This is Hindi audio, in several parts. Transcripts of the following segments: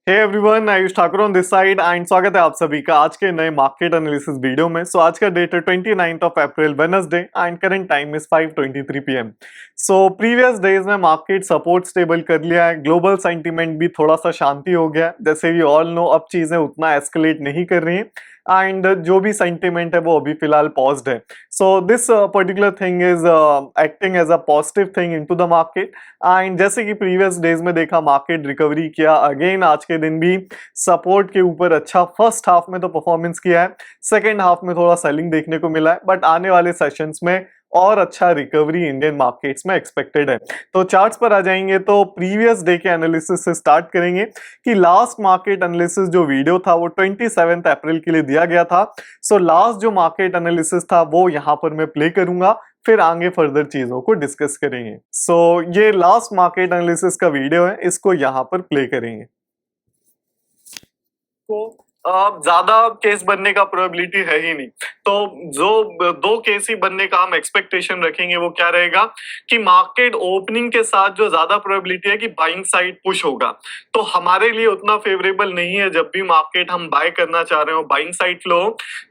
Hey everyone, Ayush Thakur on this side and स्वागत है आप सभी का आज के नए मार्केट एनालिसिस वीडियो में। आज का डेट है 29th of April Wednesday and current time is 5:23 PM. Previous days में मार्केट सपोर्ट स्टेबल कर लिया है, ग्लोबल सेंटीमेंट भी थोड़ा सा शांति हो गया है। जैसे वी ऑल नो अब चीजें उतना एस्केलेट नहीं कर रही हैं एंड जो भी सेंटीमेंट है वो अभी फिलहाल पॉज्ड है। So this particular thing is acting as a positive thing into the market and जैसे कि प्रीवियस डेज में देखा मार्केट रिकवरी किया, अगेन आज के दिन भी सपोर्ट के ऊपर अच्छा फर्स्ट हाफ में तो परफॉर्मेंस किया है, सेकेंड हाफ में थोड़ा सेलिंग देखने को मिला है, बट आने वाले सेशंस में और अच्छा रिकवरी इंडियन मार्केट्स में एक्सपेक्टेड है। तो चार्ट्स पर आ जाएंगे तो प्रीवियस डे के एनालिसिस से स्टार्ट करेंगे कि लास्ट मार्केट एनालिसिस जो वीडियो था वो 27 अप्रैल के लिए दिया गया था। लास्ट जो मार्केट एनालिसिस था वो यहां पर मैं प्ले करूंगा, फिर आगे फर्दर चीजों को डिस्कस करेंगे। ये लास्ट मार्केट एनालिसिस का वीडियो है, इसको यहां पर प्ले करेंगे। तो ज्यादा केस बनने का प्रोबेबिलिटी है ही नहीं, तो जो दो केस ही बनने का हम एक्सपेक्टेशन रखेंगे वो क्या रहेगा कि मार्केट ओपनिंग के साथ जो ज्यादा प्रोबेबिलिटी है कि बाइंग साइड पुश होगा, तो हमारे लिए उतना फेवरेबल नहीं है जब भी मार्केट हम बाय करना चाह रहे हो बाइंग साइड फ्लो।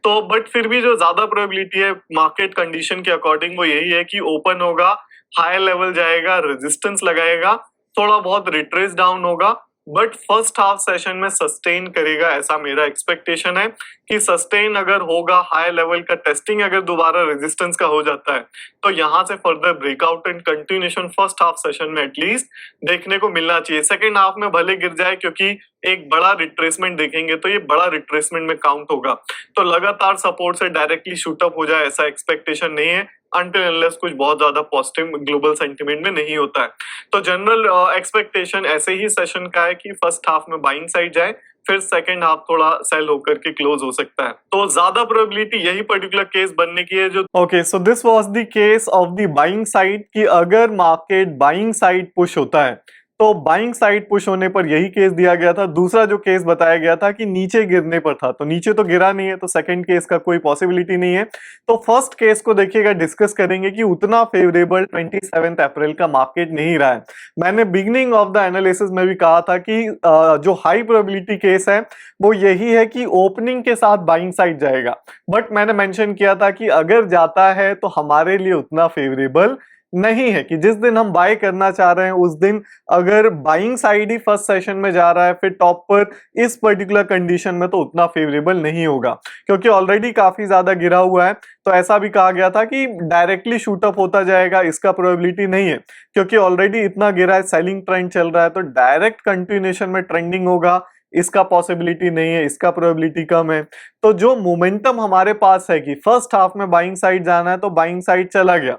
तो बट फिर भी जो ज्यादा प्रोबेबिलिटी है मार्केट कंडीशन के अकॉर्डिंग वो यही है कि ओपन होगा, हाई लेवल जाएगा, रेजिस्टेंस लगाएगा, थोड़ा बहुत रिट्रेस डाउन होगा, बट फर्स्ट हाफ सेशन में सस्टेन करेगा, ऐसा मेरा एक्सपेक्टेशन है कि सस्टेन अगर होगा, हाई लेवल का टेस्टिंग अगर दोबारा रेजिस्टेंस का हो जाता है तो यहां से further breakout and continuation first half session में एटलीस्ट देखने को मिलना चाहिए। सेकेंड हाफ में भले गिर जाए क्योंकि एक बड़ा रिट्रेसमेंट देखेंगे तो ये बड़ा रिट्रेसमेंट में काउंट होगा, तो लगातार सपोर्ट से डायरेक्टली शूटअप हो जाए ऐसा एक्सपेक्टेशन नहीं है अनटिल अनलेस कुछ बहुत ज्यादा पॉजिटिव ग्लोबल सेंटीमेंट में नहीं होता है। तो जनरल एक्सपेक्टेशन ऐसे ही सेशन का है कि फर्स्ट हाफ में बाइंग साइड जाए, फिर सेकंड हाफ थोड़ा सेल होकर के क्लोज हो सकता है। तो ज्यादा प्रोबेबिलिटी यही पर्टिकुलर केस बनने की है जो so this was the case of the buying side कि अगर मार्केट बाइंग साइड पुश होता है तो बाइंग साइड पुश होने पर यही केस दिया गया था। दूसरा जो केस बताया गया था कि नीचे गिरने पर था, तो नीचे तो गिरा नहीं है, तो सेकंड केस का कोई पॉसिबिलिटी नहीं है। तो फर्स्ट केस को देखिएगा, डिस्कस करेंगे कि उतना फेवरेबल 27 अप्रैल का मार्केट नहीं रहा है। मैंने बिगिनिंग ऑफ द एनालिसिस में भी कहा था कि जो हाई प्रोबेबिलिटी केस है वो यही है कि ओपनिंग के साथ बाइंग साइड जाएगा, बट मैंने मेंशन किया था कि अगर जाता है तो हमारे लिए उतना फेवरेबल नहीं है कि जिस दिन हम बाय करना चाह रहे हैं उस दिन अगर बाइंग साइड ही फर्स्ट सेशन में जा रहा है फिर टॉप पर इस पर्टिकुलर कंडीशन में तो उतना फेवरेबल नहीं होगा, क्योंकि ऑलरेडी काफी ज्यादा गिरा हुआ है। तो ऐसा भी कहा गया था कि डायरेक्टली शूटअप होता जाएगा, इसका प्रोबेबिलिटी नहीं है क्योंकि ऑलरेडी इतना गिरा है, सेलिंग ट्रेंड चल रहा है, तो डायरेक्ट कंटिन्यूएशन में ट्रेंडिंग होगा इसका पॉसिबिलिटी नहीं है, इसका प्रोबेबिलिटी कम है। तो जो मोमेंटम हमारे पास है कि फर्स्ट हाफ में बाइंग साइड जाना है तो बाइंग साइड चला गया,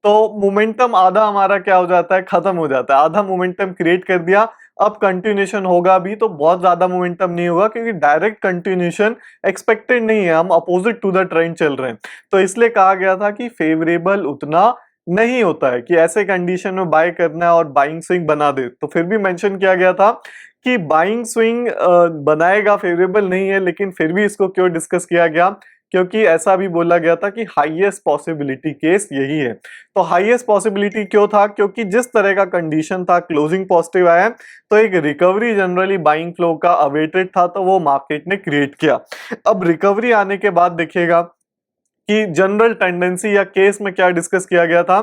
तो मोमेंटम आधा हमारा क्या हो जाता है, खत्म हो जाता है। आधा मोमेंटम क्रिएट कर दिया, अब कंटिन्यूएशन होगा भी तो बहुत ज्यादा मोमेंटम नहीं होगा क्योंकि डायरेक्ट कंटिन्यूएशन एक्सपेक्टेड नहीं है, हम अपोजिट टू द ट्रेंड चल रहे हैं। तो इसलिए कहा गया था कि फेवरेबल उतना नहीं होता है कि ऐसे कंडीशन में बाय करना है और बाइंग स्विंग बना दे। तो फिर भी मेंशन किया गया था कि बाइंग स्विंग बनाएगा, फेवरेबल नहीं है, लेकिन फिर भी इसको क्यों डिस्कस किया गया, क्योंकि ऐसा भी बोला गया था कि हाईएस्ट पॉसिबिलिटी केस यही है। तो हाईएस्ट पॉसिबिलिटी क्यों था, क्योंकि जिस तरह का कंडीशन था, क्लोजिंग पॉजिटिव आया तो एक रिकवरी जनरली बाइंग फ्लो का अवेटेड था, तो वो मार्केट ने क्रिएट किया। अब रिकवरी आने के बाद देखिएगा कि जनरल टेंडेंसी या केस में क्या डिस्कस किया गया था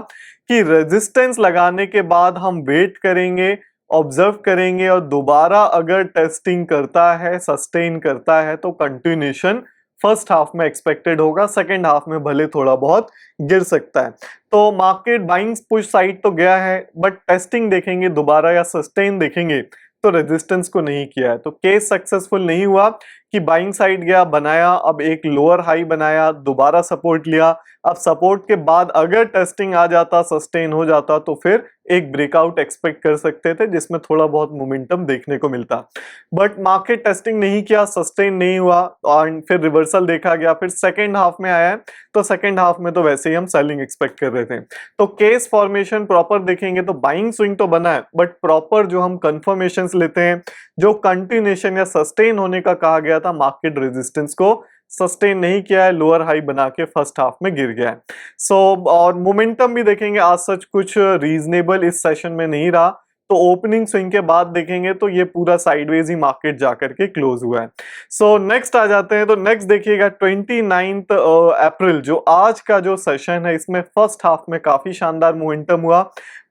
कि रेजिस्टेंस लगाने के बाद हम वेट करेंगे, ऑब्जर्व करेंगे, और दोबारा अगर टेस्टिंग करता है, सस्टेन करता है तो कंटिन्यूएशन फर्स्ट हाफ में एक्सपेक्टेड होगा, सेकेंड हाफ में भले थोड़ा बहुत गिर सकता है। तो मार्केट बाइंग पुश साइड तो गया है, बट टेस्टिंग देखेंगे दोबारा या सस्टेन देखेंगे तो रेजिस्टेंस को नहीं किया है। तो केस सक्सेसफुल नहीं हुआ कि बाइंग साइड गया, बनाया, अब एक लोअर हाई बनाया, दोबारा सपोर्ट लिया, अब सपोर्ट के बाद अगर टेस्टिंग आ जाता, सस्टेन हो जाता तो फिर एक ब्रेकआउट एक्सपेक्ट कर सकते थे जिसमें थोड़ा बहुत मोमेंटम देखने को मिलता। बट मार्केट टेस्टिंग नहीं किया, सस्टेन नहीं हुआ और फिर रिवर्सल देखा गया, फिर सेकेंड हाफ में आया, तो सेकेंड हाफ में तो वैसे ही हम सेलिंग एक्सपेक्ट कर रहे थे। तो केस फॉर्मेशन प्रॉपर देखेंगे तो बाइंग स्विंग तो बना है, बट प्रॉपर जो हम कंफर्मेशन लेते हैं, जो कंटिन्यूएशन या सस्टेन होने का कहा गया था, मार्केट रेजिस्टेंस को सस्टेन नहीं किया है, लोअर हाई बना के फर्स्ट हाफ में गिर गया है। और मोमेंटम भी देखेंगे आज सच कुछ रीजनेबल इस सेशन में नहीं रहा, तो ओपनिंग स्विंग के बाद देखेंगे तो ये पूरा साइडवेज ही मार्केट जाकर के क्लोज हुआ है। सो नेक्स्ट आ जाते हैं, तो नेक्स्ट देखिएगा 29 अप्रैल जो आज का जो सेशन है, इसमें फर्स्ट हाफ में काफी शानदार मोमेंटम हुआ।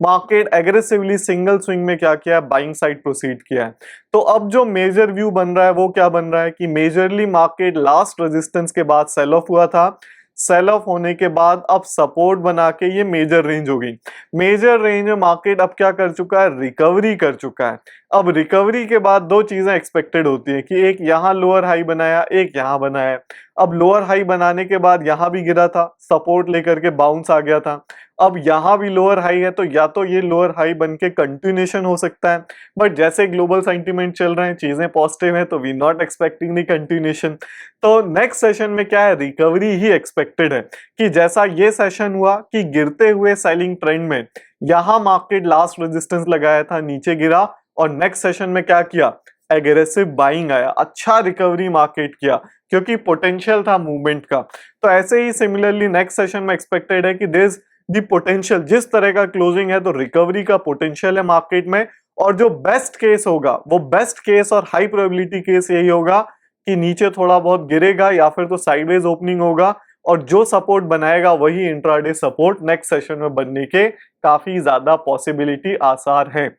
मार्केट एग्रेसिवली सिंगल स्विंग में क्या किया है, बाइंग साइड प्रोसीड किया है। तो अब जो मेजर व्यू बन रहा है वो क्या बन रहा है कि मेजरली मार्केट लास्ट रेजिस्टेंस के बाद सेल ऑफ हुआ था, सेल ऑफ होने के बाद अब सपोर्ट बना के ये मेजर रेंज हो गई। मेजर रेंज में मार्केट अब क्या कर चुका है, रिकवरी कर चुका है। अब रिकवरी के बाद दो चीजें एक्सपेक्टेड होती है कि एक यहाँ लोअर हाई बनाया, एक यहाँ बनाया। अब लोअर हाई बनाने के बाद यहाँ भी गिरा था, सपोर्ट लेकर के बाउंस आ गया था। अब यहाँ भी लोअर हाई है, तो या तो ये लोअर हाई बन के कंटिन्यूएशन हो सकता है, बट जैसे ग्लोबल सेंटीमेंट चल रहे हैं, चीजें पॉजिटिव हैं, तो we not expecting the continuation. तो नेक्स्ट सेशन में क्या है, रिकवरी ही एक्सपेक्टेड है कि जैसा ये सेशन हुआ कि गिरते हुए सेलिंग ट्रेंड में यहां मार्केट लास्ट रेजिस्टेंस लगाया था, नीचे गिरा, और नेक्स्ट सेशन में क्या किया, एग्रेसिव बाइंग आया, अच्छा रिकवरी मार्केट किया क्योंकि पोटेंशियल था मूवमेंट का। तो ऐसे ही सिमिलरली नेक्स्ट सेशन में एक्सपेक्टेड है कि दिस दी पोटेंशियल, जिस तरह का क्लोजिंग है तो रिकवरी का पोटेंशियल है मार्केट में। और जो बेस्ट केस होगा, वो बेस्ट केस और हाई प्रोबेबिलिटी केस यही होगा कि नीचे थोड़ा बहुत गिरेगा या फिर तो साइडवेज ओपनिंग होगा, और जो सपोर्ट बनाएगा वही इंट्राडे सपोर्ट नेक्स्ट सेशन में बनने के काफी ज्यादा पॉसिबिलिटी आसार है।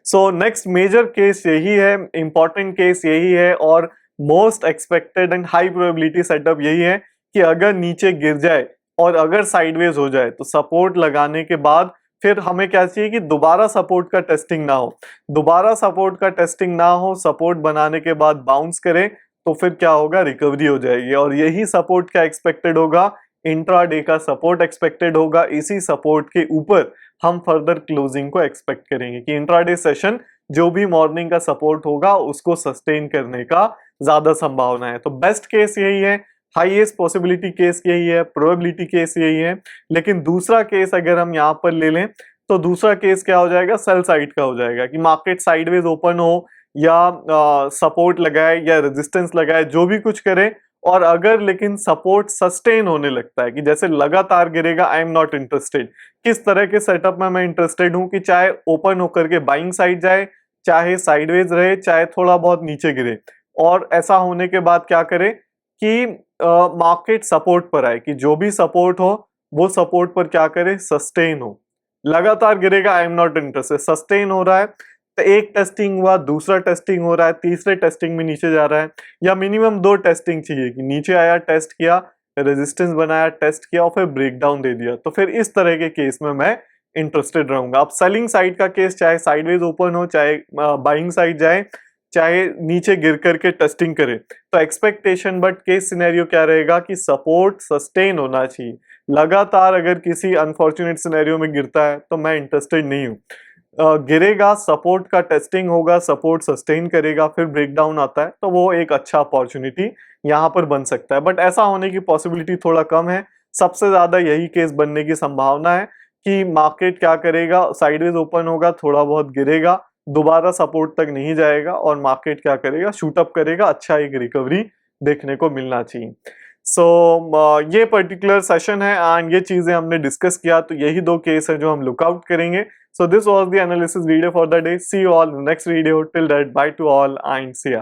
सो नेक्स्ट मेजर केस यही है, इंपॉर्टेंट केस यही है, और most expected and high probability setup यही है कि अगर नीचे गिर जाए और अगर साइडवेज हो जाए तो सपोर्ट लगाने के बाद फिर हमें क्या चाहिए कि दोबारा सपोर्ट का टेस्टिंग ना हो, दोबारा सपोर्ट का टेस्टिंग ना हो, सपोर्ट बनाने के बाद बाउंस करे तो फिर क्या होगा, रिकवरी हो जाएगी। और यही सपोर्ट क्या एक्सपेक्टेड होगा, इंट्राडे का सपोर्ट एक्सपेक्टेड होगा। इसी सपोर्ट के ऊपर हम फर्दर क्लोजिंग को एक्सपेक्ट करेंगे कि इंट्राडे सेशन जो भी मॉर्निंग का सपोर्ट होगा उसको सस्टेन करने का ज्यादा संभावना है। तो बेस्ट केस यही है, हाईएस्ट पॉसिबिलिटी केस यही है, प्रोबेबिलिटी केस यही है। लेकिन दूसरा केस अगर हम यहाँ पर ले लें तो दूसरा केस क्या हो जाएगा, सेल साइड का हो जाएगा कि मार्केट साइडवेज ओपन हो या सपोर्ट लगाए या रेजिस्टेंस लगाए, जो भी कुछ करे, और अगर लेकिन सपोर्ट सस्टेन होने लगता है कि जैसे लगातार गिरेगा, आई एम नॉट इंटरेस्टेड। किस तरह के सेटअप में मैं इंटरेस्टेड हूं कि चाहे ओपन होकर के बाइंग साइड जाए, चाहे साइडवेज रहे, चाहे थोड़ा बहुत नीचे गिरे, और ऐसा होने के बाद क्या करे कि मार्केट सपोर्ट पर आए, कि जो भी सपोर्ट हो वो सपोर्ट पर क्या करे, सस्टेन हो। लगातार गिरेगा, I am not interested. Sustain हो रहा है तो एक टेस्टिंग हुआ, दूसरा टेस्टिंग हो रहा है, तीसरे टेस्टिंग में नीचे जा रहा है, या मिनिमम 2 टेस्टिंग चाहिए कि नीचे आया, टेस्ट किया, रेजिस्टेंस बनाया, टेस्ट किया, और फिर ब्रेकडाउन दे दिया। तो फिर इस तरह के केस में मैं इंटरेस्टेड रहूंगा। अब सेलिंग साइड का केस, चाहे साइडवेज ओपन हो, चाहे बाइंग साइड जाए, चाहे नीचे गिर करके टेस्टिंग करे, तो एक्सपेक्टेशन बट केस सिनेरियो क्या रहेगा कि सपोर्ट सस्टेन होना चाहिए। लगातार अगर किसी अनफॉर्चुनेट सिनेरियो में गिरता है तो मैं इंटरेस्टेड नहीं हूँ। गिरेगा, सपोर्ट का टेस्टिंग होगा, सपोर्ट सस्टेन करेगा, फिर ब्रेकडाउन आता है, तो वो एक अच्छा अपॉर्चुनिटी यहाँ पर बन सकता है। बट ऐसा होने की पॉसिबिलिटी थोड़ा कम है। सबसे ज्यादा यही केस बनने की संभावना है कि मार्केट क्या करेगा, साइडवेज ओपन होगा, थोड़ा बहुत गिरेगा, दोबारा सपोर्ट तक नहीं जाएगा, और मार्केट क्या करेगा, शूटअप करेगा, अच्छा एक रिकवरी देखने को मिलना चाहिए। ये पर्टिकुलर सेशन है एंड ये चीजें हमने डिस्कस किया, तो यही 2 केस है जो हम लुकआउट करेंगे। So this was the analysis video for the day. See you all in the next video. Till that, bye to all and see ya.